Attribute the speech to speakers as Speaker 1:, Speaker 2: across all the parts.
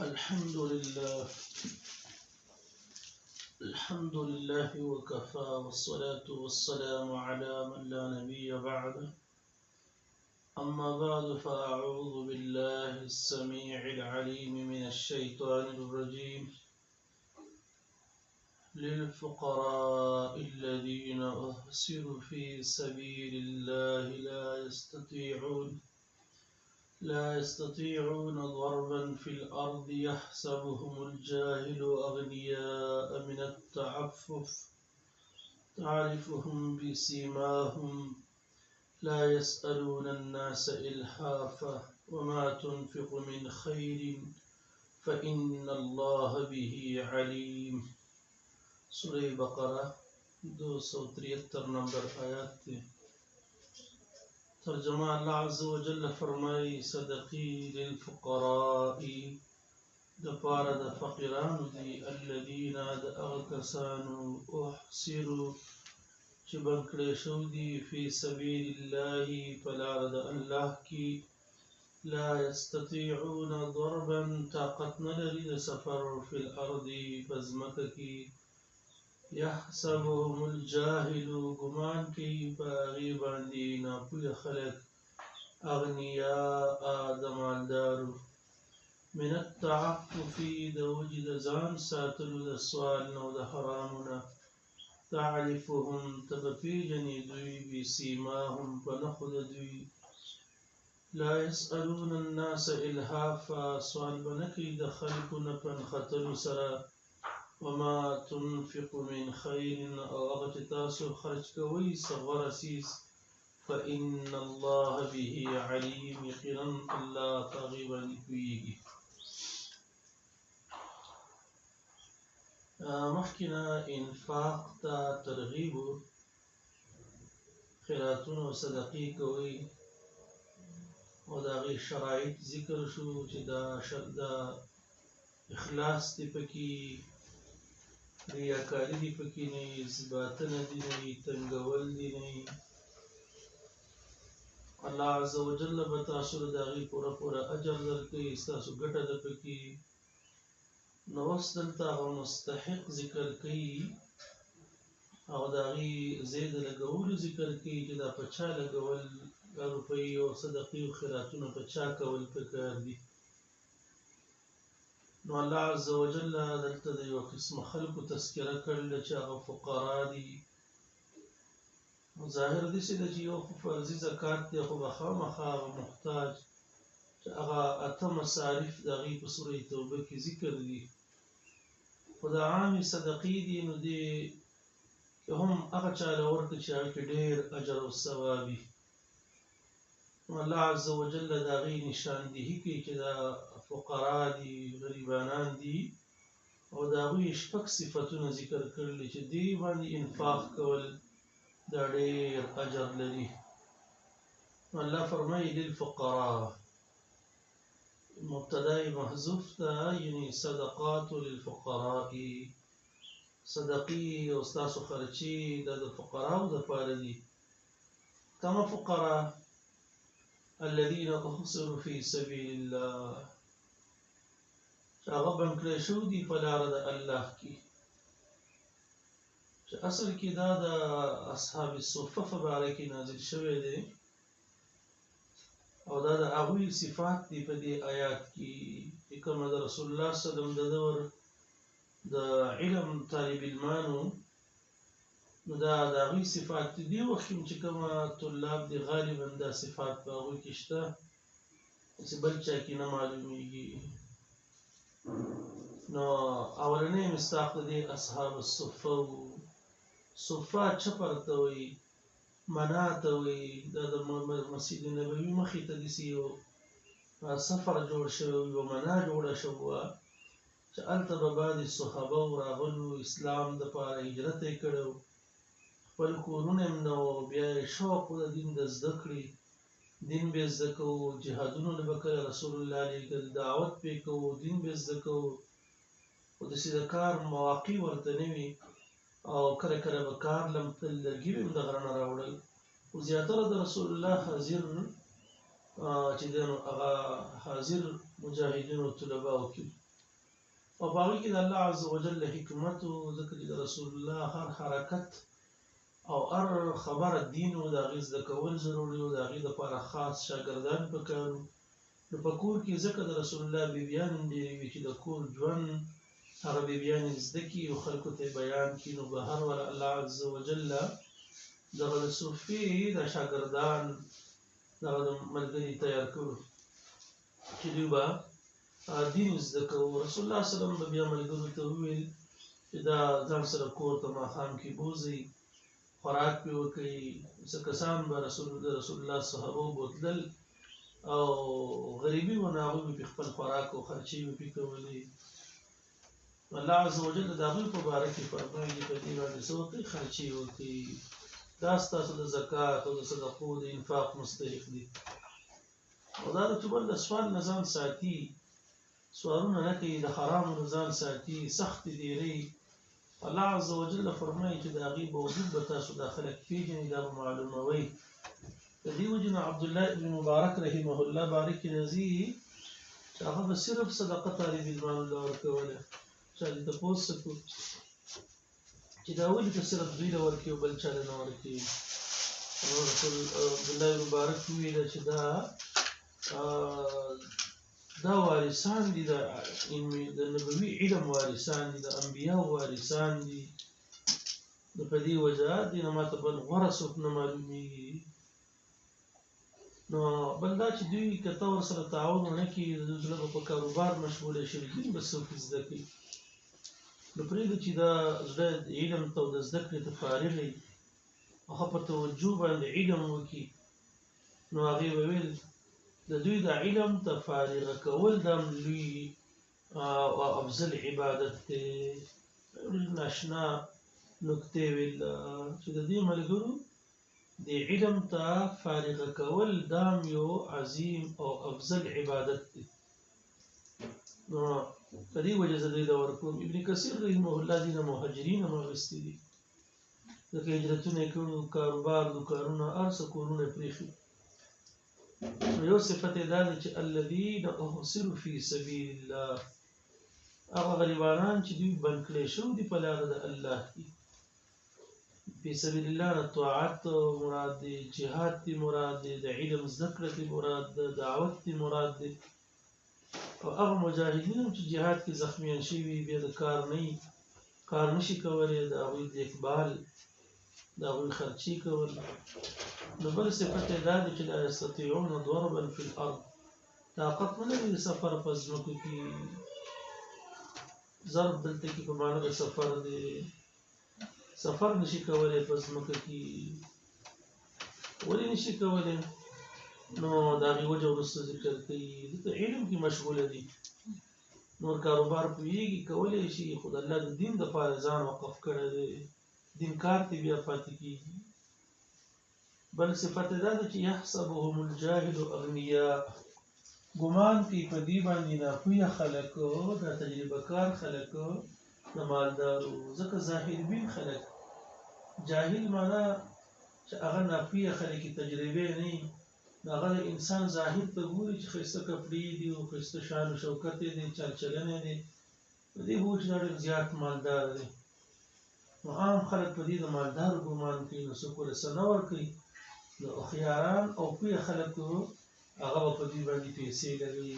Speaker 1: الحمد لله وكفى والصلاة والسلام على من لا نبي بعده. أما بعد فأعوذ بالله السميع العليم من الشيطان الرجيم. للفقراء الذين أحصروا في سبيل الله لا يستطيعون ضربا في الأرض يحسبهم الجاهل أغنياء من التعفف تعرفهم بسيماهم لا يسألون الناس إلحافا وما تنفق من خير فإن الله به عليم. سورة بقرة 273 نمبر آيات. ترجمة الله عز وجل فرمائي صدقي للفقراء دپاره د فقیرانو دي الذين د اغکسانو احصروا چې بنکړې شو دي فی سبیل الله فلار د الله کی لا يستطيعون ضربا طاقت نلري د سفر فی الارض بزمکه کی يحسبهم الجاهل گمان کی باغی باندې ناپوه خلق اغنیاء دمالدارو من التعفف د وجد ځان ساتلو د سوال نو د حرامونه تعرفهم تبپیجنې دوی بسیماهم په نښو د دوی لا يسألون الناس إلحافا سوال بنکي د خلکو نه په نښتلو سره وما تنفق من خير او هغه چې تاسو خرج کوئ څه غوره څیز فإن الله به عليم یقینا الله په هغې باندې پوهېږي. مخکې انفاق ته ترغیب خیراتونه او صدقې کوي او د هغې شرایط ذکر شو چې دا اخلاص دی پکې ریاکاري دی پکې نه اثباتنه دی نه تنګول دی نه الله عز وجل به تاسو د هغې پوره اجر درکوي ستاسو ګټه ده پکې. نو اوس دلته هغه مستحق ذکر کوي او د هغې ځای د لګولو ذکر کوي چې دا په چا لګول روپۍ او صدقې او خیراتونه په چا کول پکار دي. نو الله عز وجل دلته د یو قسمه خلکو تذکره کړله چې هغه فقرا دي. ظاهر داسې ده چې یو خو فرضي زکات دی خو به خامخا هغه محتاج چې هغه اته مصارف د هغې په سوره توبه کې ذکر دي خو د عامې صدقې دي نو دې هم هغه چا له ورکړه چې هغه کې ډېر اجر او ثواب وي. نو الله عز وجل د هغې نشاندهي کوي چې دا فقرا دي غریبانان دي او د هغوی شپږ صفتونه ذکر کړلي چې دې باندې انفاق کول دا ډېر اجر لري. الله فرمایي للفقراء مبتدا محذوف ده یعنی صدقات للفقراء صدقې او ستاسو خرچې دا د فقراو دپاره دي. کما فقراء الذين احصروا في سبيل الله چې هغه بنکړی شوي دي په لاره د الله کې چې اصل کې دا د اصحاب الصفه په باره کې نازل شوی دی او دا د هغوی صفات دي په دې آیات کې چې کومه د رسول الله صلی الله علیه وسلم د دور د علم طالب علمانو نو دا د هغوی صفات دي. دې وخت کې چې کومه طلاب دي غالبا دا صفات په هغوی کې شته چې بل چا کې نه معلومیږي. نو اولنی مصداق د دې اصحاب الصفه صفه چپر ته وایي منا ته وایي دا د مسجد نبوي مخې ته داسې یو سفر جوړ شوی یو منا جوړه شوې وه چې هلته به بعضې صحابه راغلو اسلام دپاره هجرت یې کړی و خپل کورونه یې نه وو بیا یې شوق و د دین د زده کړې دین به یې زده کوو جهادونو نه به کله رسول الله لېږل دعوت به یې کوو دین به یې زده کوو خو داسې د کار مواقع ورته نه وي او کله کله به کار لم تل لرګي به هم د غره نه راوړل خو زیاتره د رسول الله حاضر چې دی نو هغه حاضر مجاهدینو طلباو کې او په هغې کې د الله عز وجل حکمت و، ځکه چې د رسول الله هر حرکت او هر خبره دین و، د هغې زده کول ضروري و، د هغې دپاره خاص شاګردان پکار وو. نو په کور کې ځکه د رسول الله بیبیان هم ډېرې وي چې د کور ژوند هغه بیبیانې زده کړي او خلکو ته یې بیان کړي، نو بهر وله الله عز وجل دغه د صوفي د شاګردان دغه د ملګري تیار کړو چې دوی به دین زده کوو. رسول الله صلی الله علیه وسلم به بیا ملګرو ته وویل چې دا ځان سره کور ته ماښام کې بوځئ، خوراک پې وکړئ. څه کسان به د رسول الله صحابه بوتلل او غریبي و، نو هغوی به پې خپل خوراک او خرچې به پې کولې. الله عز وجل د هغوی په باره کې فرمایي په دې باندې څه وکړئ؟ خرچې وکړئ. دا ستاسو د زکات او د صدقو د انفاق مستحق دي. او دا د چوبل د سوال نه ځان ساتي، سوالونه نه کوي، د حرامو نه ځان ساتي، سختې ډېرې. الله عز وجل فرمایي چې د هغې باوجود به تاسو دا خلک پېژنئ، دا به معلوموئ. د دې وجې نه عبدالله ابن مبارک رحمه الله باره کې راځي چې هغه به صرف صدقه طالب علمانو له ورکوله. چا دې تپوس وکړو چې دا ولې ته صرف دوی له ورکوي او بل چا له نه ورکوي؟ عبدالله ابن مبارک وویله چې دا وارثان دي، د نبوي علم وارثان دي، د انبیاو وارثان دي. نو په دې وجه دې نه ماته بل غوره څوک نه معلومېږي. نو بل دا چې دوی که ته ورسره تعاون ونه کړي، د دوی زړه به په کاروبار مشغوله شي، دین به څوک زده کړي. نو پرېږده چې دا زړه علم ته او د زده کړې ته فارغ وي، هغه په توجه باندې علم وکړي. نو هغې به ویل د دوی د علم ته فارغه کول دا هم لوی او افضل عبادت دی. ناشنا نکتې ویل چې د دې ملګرو د علم ته فارغه کول دا هم یو عظیم او افضل عبادت دی. نو په دې وجه زه دوی له ورکوم. ابن کثیر رحمه الله دې نه مهاجرین هم اخیستي دي، ځکه هجرتونه یې کړي، کاروبار دوکانونه هر څه کورونه یې پرېښي. نو یو صفت یې دا دی چې الذین احصروا فی سبیل الله، هغه غریبانان چې دوی بند کړی شوي دي په لاره د الله کې. فی سبیل الله نه طاعت مراد دی، جهاد دی مراد دی، د علم زده کړه دی مراد دی، دعوت دی مراد دی. او هغه مجاهدین هم چې جهاد کې زخمیان شوي، بیا د کار نشي کولی، د هغوی دیکبال، د هغوی خرچې کول. نو بل صفت یې دا دی چې لا یستطیعون ضربا فی الارض، طاقت نه لري د سفر په ځمکو کې. ضرب دلته کې په معنی د سفر دی، سفر نشي کولی په ځمکه کې. ولې نشي کولی؟ نو د هغې وجه وروسته ذکر کوي، دلته علم کې مشغوله دي، نور کاروبار پوهېږي کولی شي، خو د الله د دین دپاره ځان وقف کړی دی، دین کار ته بیا پاتې کېږي. بل صفت دا ده چې یحسبهم الجاهل اغنیاء، ګمان کوي په دې باندې ناپوهه خلک، دا تجربه کار خلک د مالدارو. ځکه ظاهر بین خلک، جاهل معنا چې هغه ناپوهه خلک تجربه نه وي، نو هغه د انسان ظاهر ته ګوري چې ښایسته کپړې دي او ښایسته شان و شوکت یې دی، چال چلن یې دی، په دې به وایي چې دا ډېر زیات مالدار دی. نو عام خلک په دې د مالدارو ګمان کوي، نو څوک ورته څه نه ورکوي. د هوښیاران او پوهه خلکو هغه به په دې باندې پیسې لري.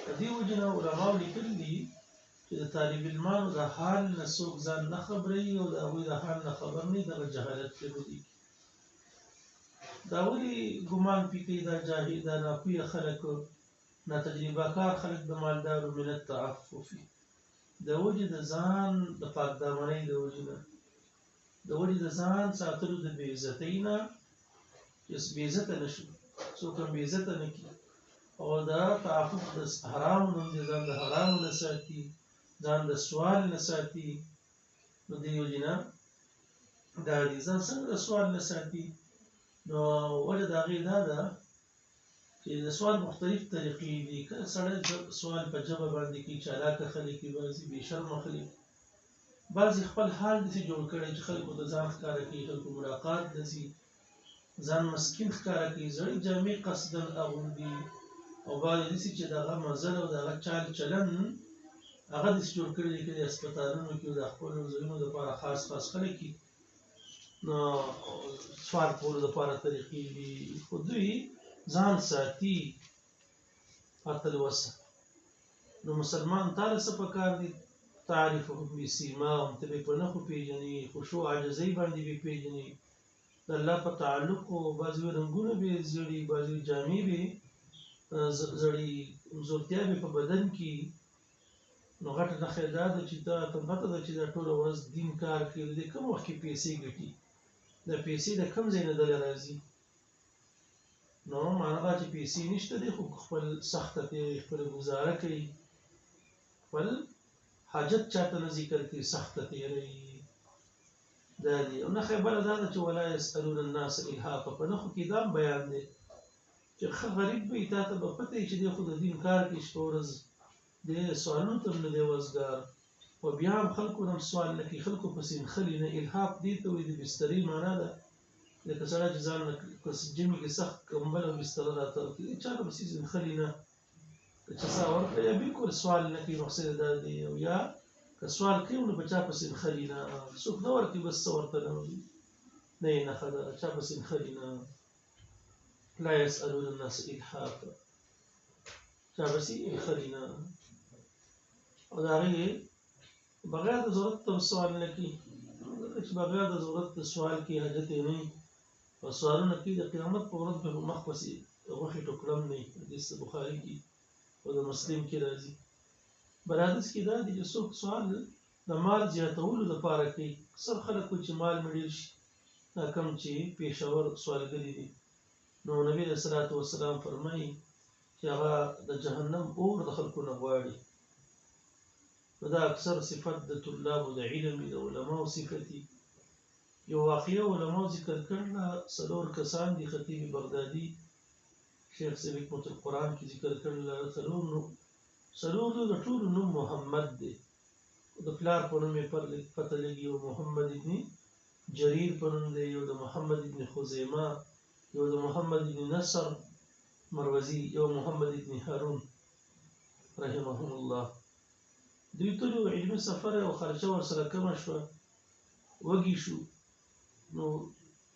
Speaker 1: په دې وجې نه علماو لیکلي دي چې د طالب علمانو د حال نه څوک ځان نه خبروي او د هغوی د حال نه خبر نه وي، دغه جهالت پرې بدېږي. دا ولې ګمان پې کوي دا جاهل، دا ناپوهه خلک، ناتجربه کار خلک د مالدارو من التعفف، د وجې د ځان د پاکدامنۍ د وجې نه، د وجې د ځان ساتلو د بې عزتۍ نه، چې بې عزته نه شو، څوک هم بې عزته نه کړي. او د تعفف د حرامو نه دی، ځان د حرامو نه ساتي، ځان د سوال نه ساتي. نو دې وجې نه دا دي. ځان څنګه د سوال نه ساتي؟ نو وجه د هغې دا ده چې د سوال مختلف طریقې دي. کله سړی سوال په ژبه باندې کوي، چالاکه خلک وي، بعضې بې شرمه خلک، بعضې خپل حال داسې جوړ کړی چې خلکو ته ځان ښکاره کوي، خلکو ملاقات ته ځي، ځان مسکین ښکاره کوي، زړې جامې قصدن اغوندي، او بعضې داسې چې د هغه مزل او د هغه چال چلن هغه د جوړ کړي دي چې د هسپتالونو کې د خپل ځایونو لپاره خاص خلک دي نو سوال کولو لپاره طریقې دي خو دوی ځان ساتي اتلوسه نو مسلمان تعالی څه پکار دي تعرفهم بسیماهم ته به په نښو پیژني خشوع عاجزۍ باندې به پیژني د الله په تعلق او بعضې رنګونه به زیړي بعضې جامې به زړې زورتیا به په بدن کې نو غټه نښه دا ده چې دا ته پته ده چې دا ټوله ورځ دین کار کوي د کوم وخت کې پیسې ګټي دا پیسې د کوم ځای نه دلته راځي نو معنا دا چې پیسې نشته دی خو خپل سخته تیری خپل ګزاره کوي خپل حاجت چاته نه ذکر کوي سخته تیری دا دی او نښه بله دا ده چې ولا یسألون الناس الحافا په نښو کې دا بیان دی چې ښه غریب به تا ته به پته وي چې دی خو د دین کار کوي شپه ورځ د سوالونو ته نه دی وزګار او بیا هم خلکو نه سوال نه کوي خلکو پسې نښلي نه الحاف دې ته وایي د بسترې معنا ده لکه سړی چې ځان جمعې کې سخت کمبل او بستره راته ورکوي چا ته پسې نښلي نه که چا څه ورکړه یا بلکل سوال نه کوي مقصد دا دی او یا که سوال کوي نو په چا پسې نښلي نه څوک نه ورکوي بس څه ورته نه وایي نه یې نښه ده چا پسې نښلي نه لا یسألون الناس الحافا چا پسې نښلي نه او د هغې بغیر د ضرورت ته سوال نه کوي ځکه چې بغیر د ضرورت د سوال کې حاجت یې نه وي او سوالونه کوي د قیامت په ورځ به په مخ پسې غوښې ټوکړه هم نه وي حدیث د بخاري کې او د مسلم کې راځي بل حدیث کې دا دی چې څوک سوال د مال زیاتولو لپاره کوي اکثر خلک وایي چې مال مې ډېر شي دا کوم چې پېښور سوالګري دي نو نبي علیه الصلاة والسلام فرمایي چې هغه د جهنم اور د خلکو نه غواړي نو دا اکثر صفت د طلابو د علم د علماو صفتي یو واقعه علماو ذکر کړله څلور کسان دي خطیب بغدادي شیخ صاحب حکمت القرآن کې ذکر کړله څلور د ټولو نوم محمد دی د پلار په نوم یې پته لګي یو محمد ابن جریر په نوم دی یو د محمد ابن خزیمه یو د محمد ابن نصر مروزي یو محمد ابن هارون رحمهم الله دوی ټولو علمي سفر او خرچه ورسره کمه شوه وږي شو نو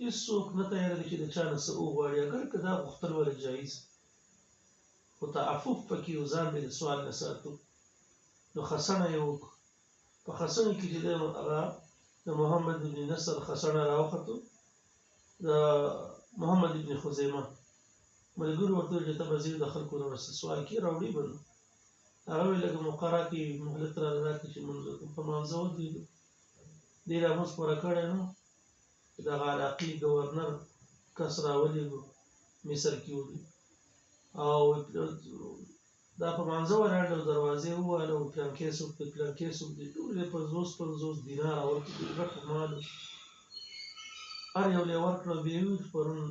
Speaker 1: هېڅوک نه تیاره دی چې د چا نه څه وغواړي اګر که دا غوښتل ولې جایز خو تعفف پکې و ځان به د سوال نه ساتو نو خسنه یې وکړو په خسنه کې چې دی هغه د محمد ابن نصر خسنه راوختو د محمد ابن خزیمه ملګرو ورته وویل چې ته به ځې د خلکو نه ورسره سوال کې راوړي به نو هغه ویل لکه مقرره کې مهلت راله راکړي چې مونځ وکړم په مانځه ودرېدو دې رامونځ پوره کړی نو دغه عراقي ګورنر کس راولېږو مصر کې ودرېد او دا په مانځه ولاړ او دروازې ووهله او پلانکې څوک دی پلانکې څوک دی ټول یې 50 دیناره ورکړي غټ مال هر یو له ورکړه بیا یې وویل پرون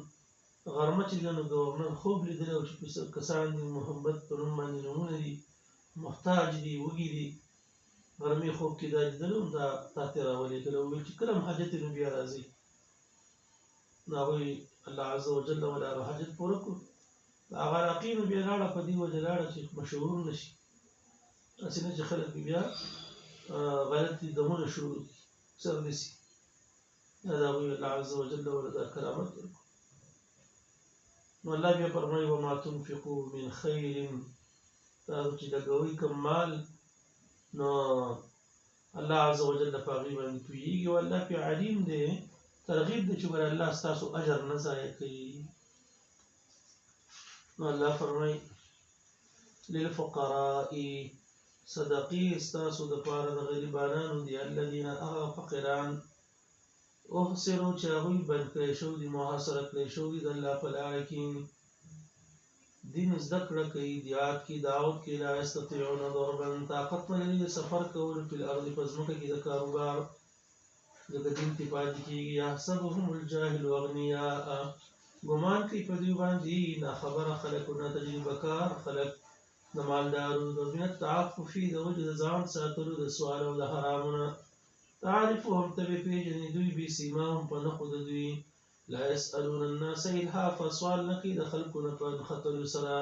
Speaker 1: غرمه چې دی نو ګورنر خوب لیدلی او چې کسان دي محمد په نوم باندې نومونه دي محتاج دي وږي دي غرمې خوب کې دا لیدلی هم دا تا ته راولېږل او ویل چې کله هم حاجت نو بیا راځئ نو هغوی الله عز وجل ولا حاجت پوره کړو هغه عراقي نو بیا لاړه په دې وجه لاړه چې مشهور نه شي هسې نه چې خلک بیا غلط دمونه شروع کړي سر نیسي دا د هغوی الله عز وجل ولا دا کرامت ورکړو نو الله بیا فرمایي وما تنفقوا من خیر تاسو چې لګوئ کوم مال نو الله عز وجل په هغې باندې پوهېږي او الله پې علیم دی ترغیب دی چې ګوره الله ستاسو اجر نه ضایع کوي نو الله فرمایي للفقراء صدقې ستاسو دپاره د غریبانانو دي الذین هغه فقیران احصروا چې هغوی بند کړی شوي دي محاصره کړی شوي دي د الله په لاره کې دین زده کړه کوي دیات کې دعوت کې لا یستطیعون ضربا طاقت نه لري د سفر کولو په الارض په ځمکه کې د کاروبار ځکه دین کې پاتې کېږي یحسبهم الجاهل اغنیاء ګمان کوي په دوی باندې ناخبره خلک نه تجربه کار خلک د مالدارو د من التعفف د وجه د ځان ساتلو د سوال او د حرامونه تعرفهم ته به پېژنې دوی بسیماهم په نښو د دوی لا يسألون الناس الحافا سوال نه کوي د خلکو نه په نښتلو سره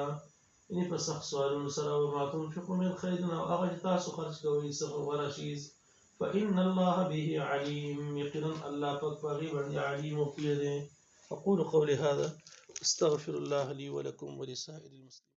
Speaker 1: یعنی په سخت سوالونو سره وما تنفقوا من خير او هغه چې تاسو خرج کوئ څه غوره شیز فإن الله به عليم يقينا الله پاک باغي باندې عليم او پوهه دی. أقول قولي هذا استغفر الله لي ولكم ولسائر المسلمين.